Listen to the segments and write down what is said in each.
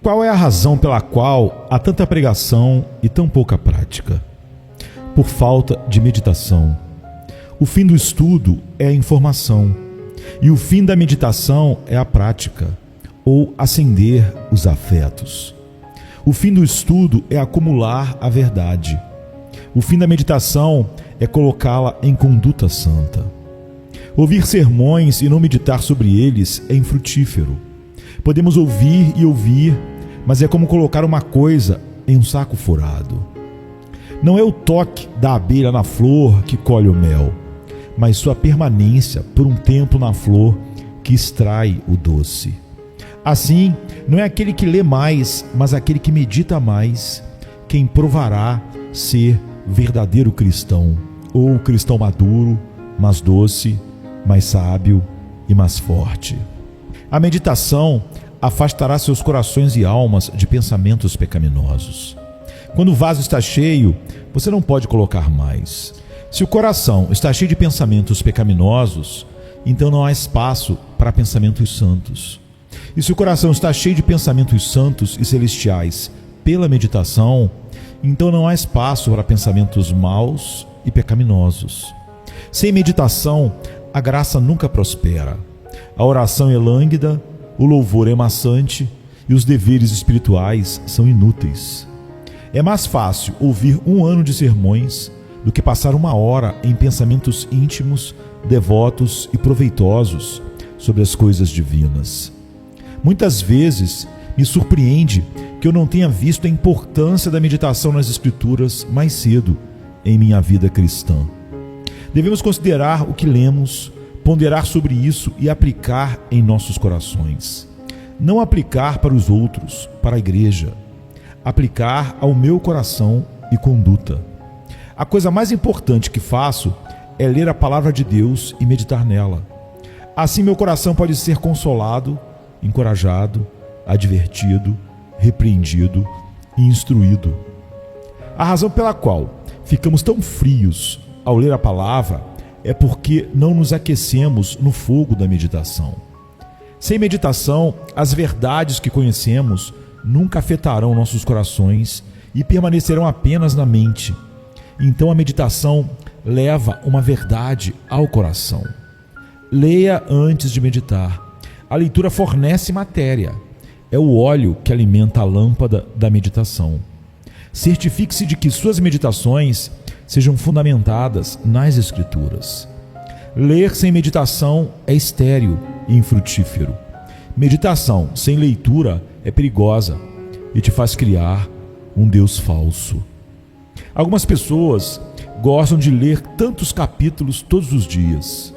Qual é a razão pela qual há tanta pregação e tão pouca prática? Por falta de meditação. O fim do estudo é a informação, e o fim da meditação é a prática, ou acender os afetos. O fim do estudo é acumular a verdade. O fim da meditação é colocá-la em conduta santa. Ouvir sermões e não meditar sobre eles é infrutífero. Podemos ouvir e ouvir, mas é como colocar uma coisa em um saco furado. Não é o toque da abelha na flor que colhe o mel, mas sua permanência por um tempo na flor que extrai o doce. Assim, não é aquele que lê mais, mas aquele que medita mais, quem provará ser verdadeiro cristão, ou cristão maduro, mais doce, mais sábio e mais forte. A meditação afastará seus corações e almas de pensamentos pecaminosos. Quando o vaso está cheio, você não pode colocar mais. Se o coração está cheio de pensamentos pecaminosos, então não há espaço para pensamentos santos. E se o coração está cheio de pensamentos santos e celestiais pela meditação, então não há espaço para pensamentos maus e pecaminosos. Sem meditação, a graça nunca prospera. A oração é lânguida, o louvor é maçante e os deveres espirituais são inúteis. É mais fácil ouvir 1 ano de sermões do que passar 1 hora em pensamentos íntimos, devotos e proveitosos sobre as coisas divinas. Muitas vezes me surpreende que eu não tenha visto a importância da meditação nas Escrituras mais cedo em minha vida cristã. Devemos considerar o que lemos, ponderar sobre isso e aplicar em nossos corações. Não aplicar para os outros, para a igreja. Aplicar ao meu coração e conduta. A coisa mais importante que faço é ler a palavra de Deus e meditar nela. Assim meu coração pode ser consolado, encorajado, advertido, repreendido e instruído. A razão pela qual ficamos tão frios ao ler a palavra é porque não nos aquecemos no fogo da meditação. Sem meditação, as verdades que conhecemos nunca afetarão nossos corações e permanecerão apenas na mente. Então a meditação leva uma verdade ao coração. Leia antes de meditar. A leitura fornece matéria. É o óleo que alimenta a lâmpada da meditação. Certifique-se de que suas meditações sejam fundamentadas nas Escrituras. Ler sem meditação é estéril e infrutífero. Meditação sem leitura é perigosa e te faz criar um Deus falso. Algumas pessoas gostam de ler tantos capítulos todos os dias.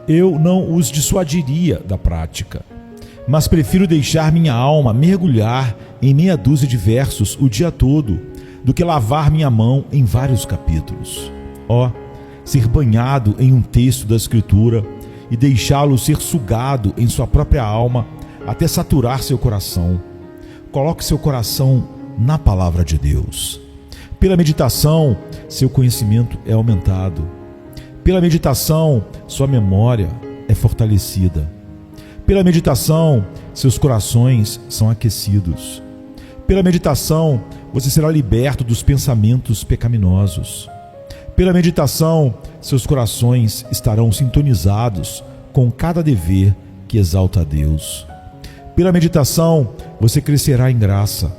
Eu não os dissuadiria da prática, mas prefiro deixar minha alma mergulhar em meia dúzia de versos o dia todo do que lavar minha mão em vários capítulos. Ser banhado em um texto da Escritura e deixá-lo ser sugado em sua própria alma até saturar seu coração. Coloque seu coração na palavra de Deus. Pela meditação, seu conhecimento é aumentado. Pela meditação, sua memória é fortalecida. Pela meditação, seus corações são aquecidos. Pela meditação, você será liberto dos pensamentos pecaminosos. Pela meditação, seus corações estarão sintonizados com cada dever que exalta a Deus. Pela meditação, você crescerá em graça.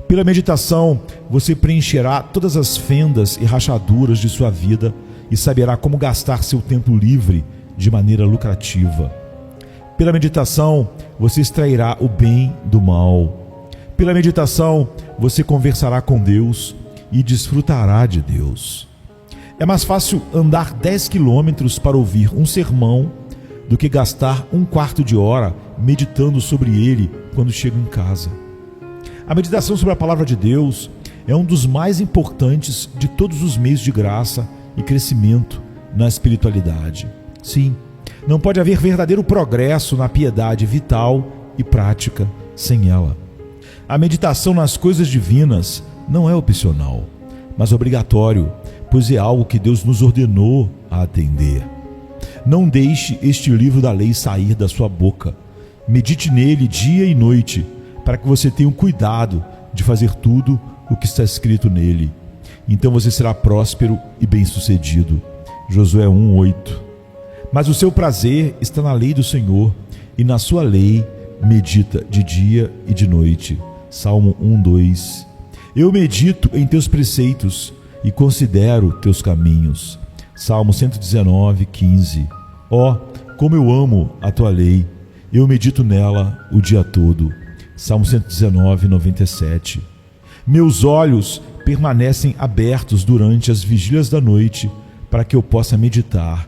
Pela meditação, você preencherá todas as fendas e rachaduras de sua vida e saberá como gastar seu tempo livre de maneira lucrativa. Pela meditação, você extrairá o bem do mal. Pela meditação, você conversará com Deus e desfrutará de Deus. É mais fácil andar 10 quilômetros para ouvir um sermão do que gastar 1/4 de hora meditando sobre ele quando chego em casa. A meditação sobre a palavra de Deus é um dos mais importantes de todos os meios de graça e crescimento na espiritualidade. Sim, não pode haver verdadeiro progresso na piedade vital e prática sem ela. A meditação nas coisas divinas não é opcional, mas obrigatório, pois é algo que Deus nos ordenou a atender. Não deixe este livro da lei sair da sua boca. Medite nele dia e noite, para que você tenha o cuidado de fazer tudo o que está escrito nele. Então você será próspero e bem-sucedido. Josué 1:8. Mas o seu prazer está na lei do Senhor, e na sua lei medita de dia e de noite. Salmo 1:2. Eu medito em teus preceitos e considero teus caminhos. Salmo 119:15. Ó, como eu amo a tua lei, eu medito nela o dia todo. Salmo 119:97. Meus olhos permanecem abertos durante as vigílias da noite, para que eu possa meditar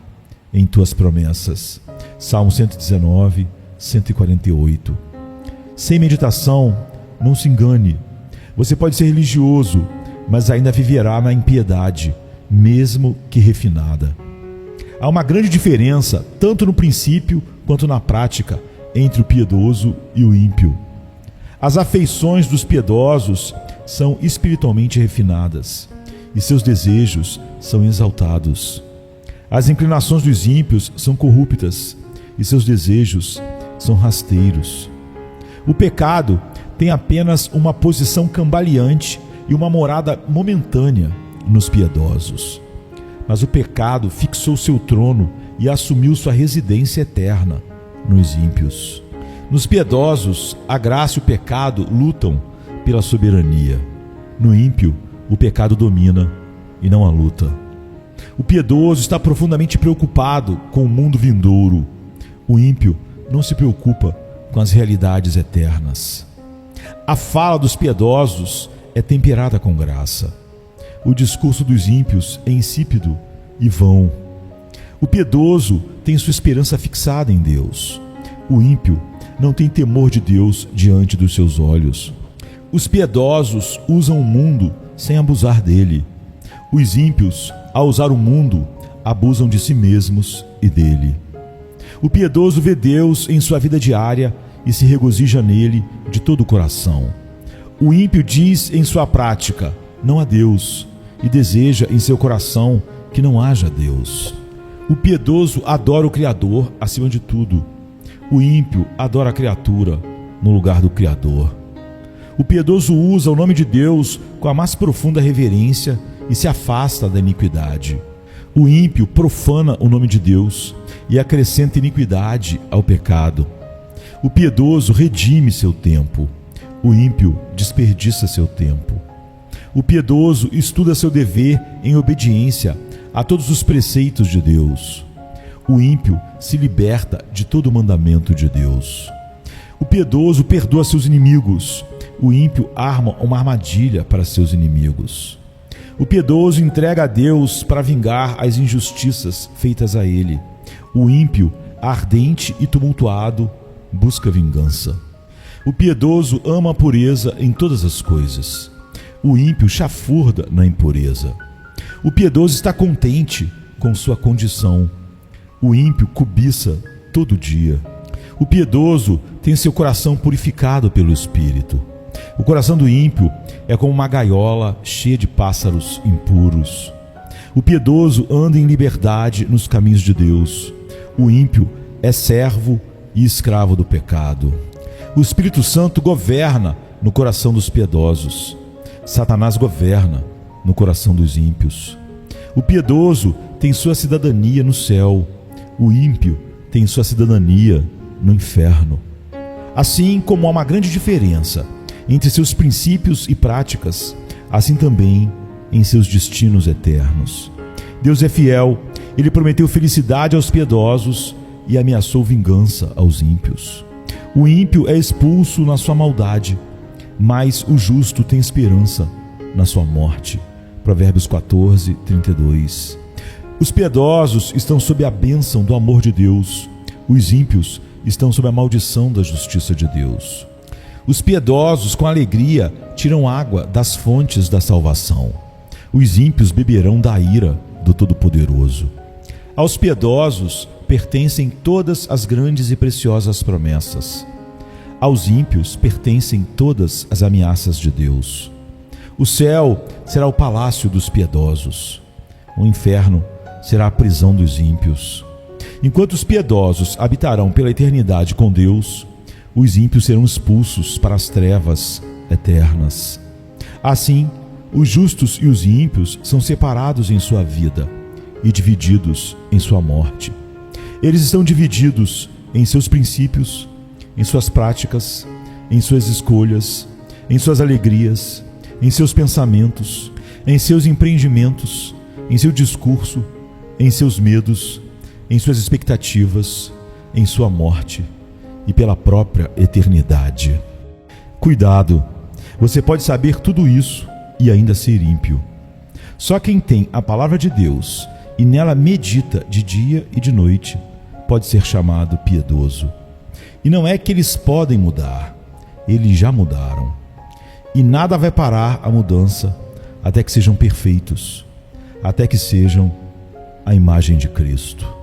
em tuas promessas. Salmo 119, 148. Sem meditação, não se engane. Você pode ser religioso, mas ainda viverá na impiedade, mesmo que refinada. Há uma grande diferença, tanto no princípio quanto na prática, entre o piedoso e o ímpio. As afeições dos piedosos são espiritualmente refinadas, e seus desejos são exaltados. As inclinações dos ímpios são corruptas, e seus desejos são rasteiros. O pecado tem apenas uma posição cambaleante e uma morada momentânea nos piedosos. Mas o pecado fixou seu trono e assumiu sua residência eterna nos ímpios. Nos piedosos, a graça e o pecado lutam pela soberania. No ímpio, o pecado domina e não a luta. O piedoso está profundamente preocupado com o mundo vindouro. O ímpio não se preocupa com as realidades eternas. A fala dos piedosos é temperada com graça. O discurso dos ímpios é insípido e vão. O piedoso tem sua esperança fixada em Deus. O ímpio não tem temor de Deus diante dos seus olhos. Os piedosos usam o mundo sem abusar dele. Os ímpios, ao usar o mundo, abusam de si mesmos e dele. O piedoso vê Deus em sua vida diária e se regozija nele de todo o coração. O ímpio diz em sua prática: não há Deus, e deseja em seu coração que não haja Deus. O piedoso adora o Criador acima de tudo. O ímpio adora a criatura no lugar do Criador. O piedoso usa o nome de Deus com a mais profunda reverência e se afasta da iniquidade. O ímpio profana o nome de Deus e acrescenta iniquidade ao pecado. O piedoso redime seu tempo. O ímpio desperdiça seu tempo. O piedoso estuda seu dever em obediência a todos os preceitos de Deus. O ímpio se liberta de todo o mandamento de Deus. O piedoso perdoa seus inimigos. O ímpio arma uma armadilha para seus inimigos. O piedoso entrega a Deus para vingar as injustiças feitas a ele. O ímpio, ardente e tumultuado, busca vingança. O piedoso ama a pureza em todas as coisas. O ímpio chafurda na impureza. O piedoso está contente com sua condição. O ímpio cobiça todo dia. O piedoso tem seu coração purificado pelo Espírito. O coração do ímpio é como uma gaiola cheia de pássaros impuros. O piedoso anda em liberdade nos caminhos de Deus. O ímpio é servo e escravo do pecado. O Espírito Santo governa no coração dos piedosos. Satanás governa no coração dos ímpios. O piedoso tem sua cidadania no céu. O ímpio tem sua cidadania no inferno. Assim como há uma grande diferença entre seus princípios e práticas, assim também em seus destinos eternos. Deus é fiel, Ele prometeu felicidade aos piedosos e ameaçou vingança aos ímpios. O ímpio é expulso na sua maldade, mas o justo tem esperança na sua morte. Provérbios 14, 32. Os piedosos estão sob a bênção do amor de Deus. Os ímpios estão sob a maldição da justiça de Deus. Os piedosos, com alegria, tiram água das fontes da salvação. Os ímpios beberão da ira do Todo-Poderoso. Aos piedosos pertencem todas as grandes e preciosas promessas. Aos ímpios pertencem todas as ameaças de Deus. O céu será o palácio dos piedosos. O inferno será a prisão dos ímpios. Enquanto os piedosos habitarão pela eternidade com Deus, os ímpios serão expulsos para as trevas eternas. Assim, os justos e os ímpios são separados em sua vida e divididos em sua morte. Eles estão divididos em seus princípios, em suas práticas, em suas escolhas, em suas alegrias, em seus pensamentos, em seus empreendimentos, em seu discurso, em seus medos, em suas expectativas, em sua morte e pela própria eternidade. Cuidado, você pode saber tudo isso e ainda ser ímpio. Só quem tem a palavra de Deus e nela medita de dia e de noite pode ser chamado piedoso. E não é que eles podem mudar, eles já mudaram. E nada vai parar a mudança até que sejam perfeitos, até que sejam a imagem de Cristo.